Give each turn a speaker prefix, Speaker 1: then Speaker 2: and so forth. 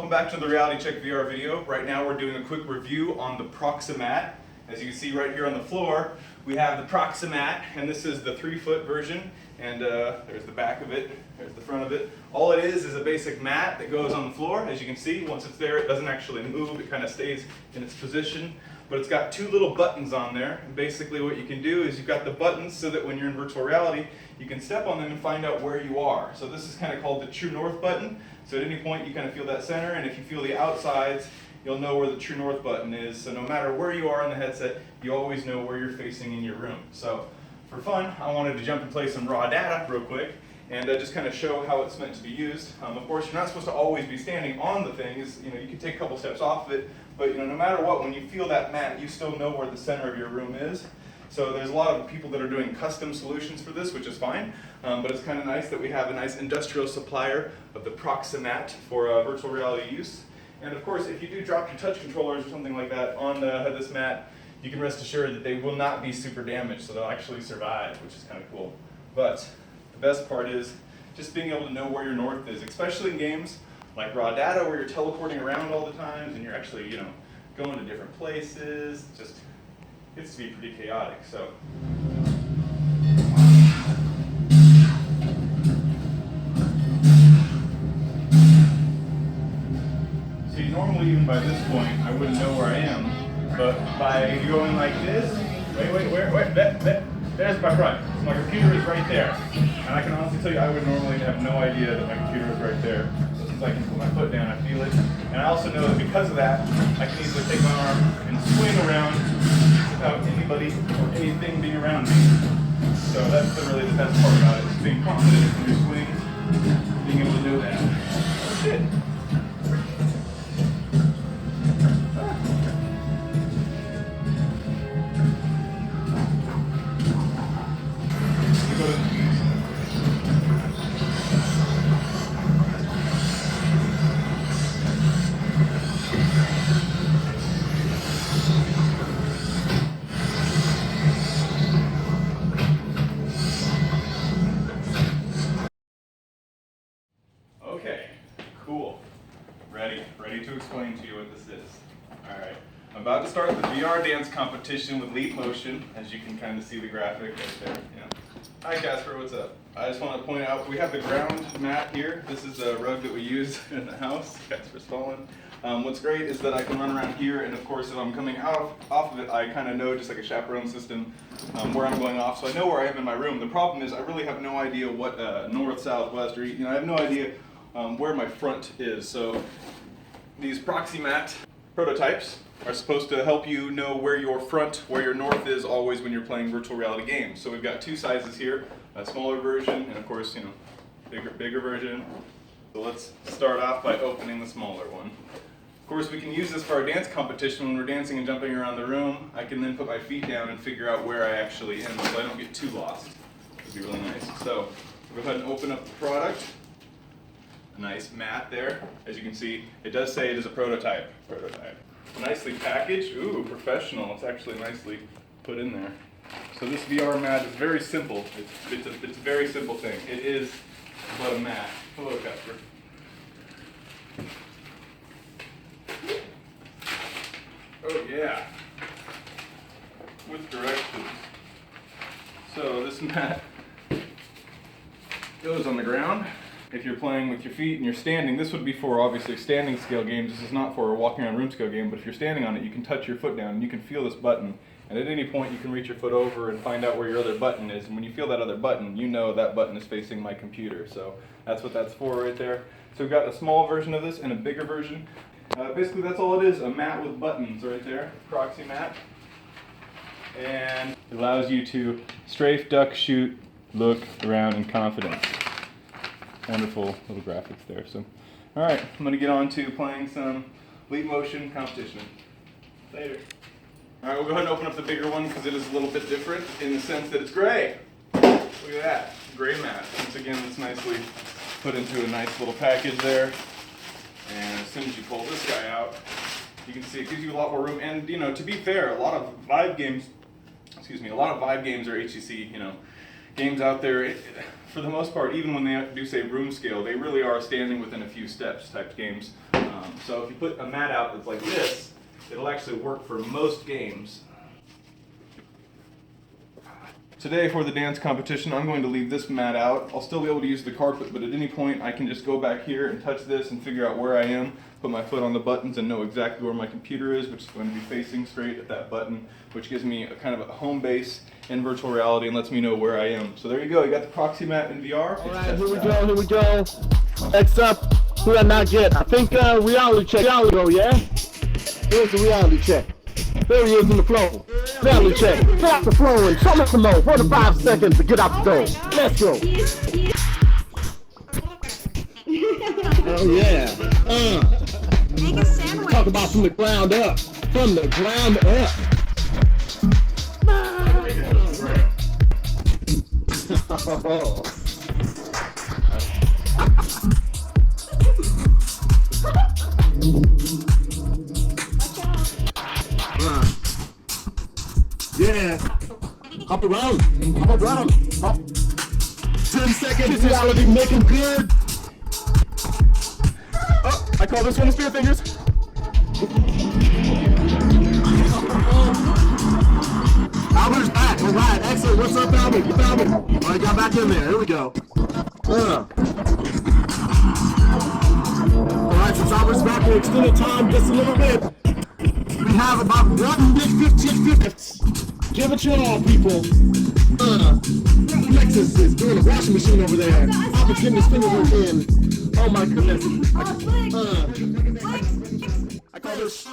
Speaker 1: welcome back to the Reality Check VR video. Right now we're doing a quick review on the ProxiMat. As you can see right here on the floor, we have the ProxiMat, and this is the 3-foot version, and there's the back of it, there's the front of it. All it is a basic mat that goes on the floor. As you can see, once it's there, it doesn't actually move, it kind of stays in its position. But it's got 2 little buttons on there, and basically what you can do is you've got the buttons so that when you're in virtual reality, you can step on them and find out where you are. So this is kind of called the true north button. So at any point you kind of feel that center, and if you feel the outsides, you'll know where the true north button is. So no matter where you are in the headset, you always know where you're facing in your room. So for fun, I wanted to jump and play some raw data real quick and just kind of show how it's meant to be used. Of course, you're not supposed to always be standing on the things. You can take a couple steps off of it, but no matter what, when you feel that mat, you still know where the center of your room is. So there's a lot of people that are doing custom solutions for this, which is fine, but it's kind of nice that we have a nice industrial supplier of the ProxiMat for virtual reality use. And of course, if you do drop your touch controllers or something like that on this mat, you can rest assured that they will not be super damaged, so they'll actually survive, which is kind of cool. But the best part is just being able to know where your north is, especially in games like raw data where you're teleporting around all the time and you're actually, going to different places. Just gets to be pretty chaotic. So normally, even by this point, I wouldn't know where I am, but by going like this, there's my front. So my computer is right there. And I can honestly tell you, I would normally have no idea that my computer is right there. So since I can put my foot down, I feel it. And I also know that because of that, I can easily take my arm and swing around without anybody or anything being around me. So that's really the best part about it, is being confident in your swings, being able to do that. That's it. Okay, cool. Ready to explain to you what this is. Alright, I'm about to start the VR dance competition with Leap Motion, as you can kind of see the graphic right there. Hi Casper, what's up? I just want to point out, we have the ground mat here. This is a rug that we use in the house. Casper's fallen. What's great is that I can run around here, and of course if I'm coming off of it, I kind of know, just like a chaperone system, where I'm going off, so I know where I am in my room. The problem is I really have no idea what north, south, west, or I have no idea where my front is. So these ProxiMat prototypes are supposed to help you know where your front, where your north is always when you're playing virtual reality games. So we've got 2 sizes here, a smaller version and of course, bigger version. So let's start off by opening the smaller one. Of course, we can use this for our dance competition when we're dancing and jumping around the room. I can then put my feet down and figure out where I actually am so I don't get too lost. It'd be really nice. So we'll go ahead and open up the product. Nice mat there. As you can see, it does say it is a prototype. Nicely packaged. Ooh, professional. It's actually nicely put in there. So this VR mat is very simple. It's a very simple thing. It is but a mat. Hello, Casper. Oh yeah. With directions. So this mat goes on the ground. If you're playing with your feet and you're standing, this would be for obviously standing scale games. This is not for a walking around room scale game, but if you're standing on it, you can touch your foot down and you can feel this button. And at any point, you can reach your foot over and find out where your other button is. And when you feel that other button, you know that button is facing my computer. So that's what that's for right there. So we've got a small version of this and a bigger version. Basically, that's all it is, a mat with buttons right there, ProxiMat. And it allows you to strafe, duck, shoot, look around in confidence. Wonderful little graphics there. So, all right, I'm going to get on to playing some Leap Motion competition. Later. All right, we'll go ahead and open up the bigger one because it is a little bit different in the sense that it's gray. Look at that, gray mat. Once again, it's nicely put into a nice little package there. And as soon as you pull this guy out, you can see it gives you a lot more room. And to be fair, a lot of Vive games are HTC, games out there, for the most part, even when they do say room scale, they really are standing within a few steps type games. So if you put a mat out that's like this, it'll actually work for most games. Today for the dance competition, I'm going to leave this mat out. I'll still be able to use the carpet, but at any point I can just go back here and touch this and figure out where I am, put my foot on the buttons and know exactly where my computer is, which is going to be facing straight at that button, which gives me a kind of a home base in virtual reality and lets me know where I am. So there you go, you got the ProxiMat in VR.
Speaker 2: All right, here we go. Next up, who did I not get? I think reality check. Reality go, yeah? Here's the reality check. There he is in the flow. Reality check. Get out the flow and show me some more. 4 to 5 seconds to get out the door. Let's go. Oh yeah.
Speaker 3: Make a sandwich.
Speaker 2: Talk about from the ground up. From the ground up. Oh. Yeah. Hop around. Hop around. Hop. 10 seconds. Reality, make him good. Oh, I call this one the spear fingers. Albert's back. All right, excellent. What's up, Albert? You found me. All right, got back in there. Here we go. All right, since Albert's back, we extended time just a little bit. We have about 1 minute 15 minutes. Give it your all, people. Lexus is doing a washing machine over there. Albert's getting his fingers in. Oh my goodness. I call this